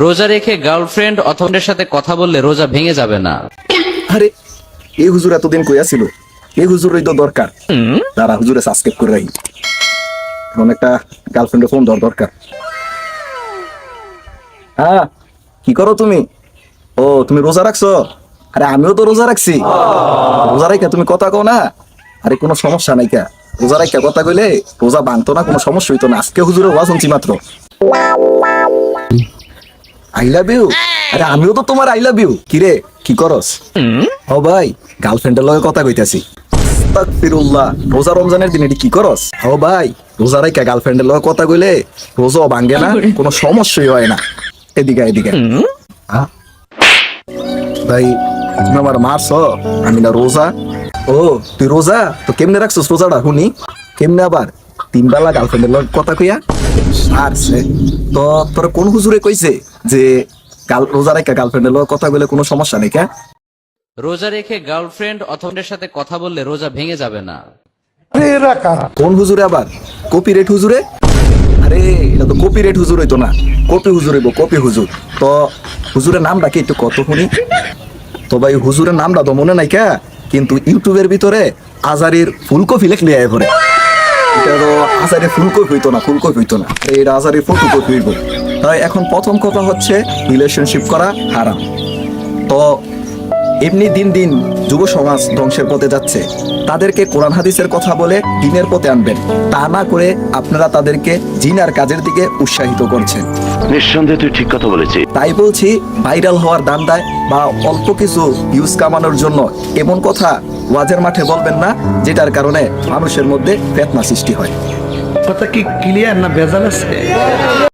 রোজা রেখে গার্লফ্রেন্ড অথবা সাথে কথা বললে রোজা ভেঙে যাবে না। আরে এই হুজুর এতদিন কইয়া ছিল, এই হুজুরই তো দরকার। তারা হুজুরে সাবস্ক্রাইব করে রাখি, এখন একটা গার্লফ্রেন্ডের ফোন দরকার। হ্যাঁ, কি করো তুমি? ও, তুমি রোজা রাখছো? আরে আমিও তো রোজা রাখছি। রোজা রাখা তুমি কথা কও না? আরে কোনো সমস্যা নাই কা, রোজা রাখা কথা কইলে রোজা ভাঙতো না, কোনো সমস্যা হইতো না। আজকে হুজুরের ওয়াজ শুনছি মাত্র। I love you. আরে আমিও তো তোমার আই লাভ ইউ। কিরে, কি করস? ও ভাই, গার্লফ্রেন্ডের লগে কথা কইতাছি। আস্তাগফিরুল্লাহ, রোজা রমজানের দিন এটি কি করস? ও ভাই, রোজা রাইকা গার্লফ্রেন্ডের লগে কথা কইলে রোজাও ভাঙ্গে না, কোনো সমস্যাই হয় না। এদিকে এদিকে। হ্যাঁ? ভাই, তুমি আমার মারছ? আমি না রোজা। ও, তুই রোজা? তো কেমনে রাখছিস রোজাটা শুনি? কেমনে আবার 3 বেলা গার্লফ্রেন্ডের লগে কথা কইয়া? আরছে তো তোর কোন হুজুরে কইছে যে রোজা রাইকা গার্লফ্রেন্ডের লগে কথা কইলে কোনো সমস্যা নেই কা? রোজা রেখে গার্লফ্রেন্ড অথবা সাথে কথা বললে রোজা ভেঙে যাবে না। কোন হুজুরে আবার? কপিরেট হুজুরে? আরে এটা তো কপিরেট হুজুর হইতো না, কপি হুজুর হইব, কপি হুজুর। তো হুজুরের নামটা কি একটু কত শুনি? তো ভাই হুজুরের নামটা তো মনে নাই কা, কিন্তু ইউটিউবের ভিতরে আজারির ফুলকপি লেখলে আয় পরে। এটা তো আজারির ফুলকপি হইতো না, ফুলকপি হইতো না, এটা আজারির ফটোকপি হইব। তাই এখন প্রথম কথা হচ্ছে রিলেশনশিপ করা হারাম। তো এমনি দিন দিন যুব সমাজ ধ্বংসের পথে যাচ্ছে, তাদেরকে কোরআন হাদিসের কথা বলে দ্বীনের পথে আনবেন, তা না করে আপনারা তাদেরকে জিন আর কাজের দিকে উৎসাহিত করছেন। নিঃসন্দেহে তুই ঠিক কথা বলেছিস। তাই বলছি, ভাইরাল হওয়ার দান্দায় বা অল্প কিছু ভিউজ কামানোর জন্য এমন কথা ওয়াজের মাঠে বলবেন না, যেটার কারণে মানুষের মধ্যে ফিতনা সৃষ্টি হয়। কথা কি ক্লিয়ার না ভেজাল আছে?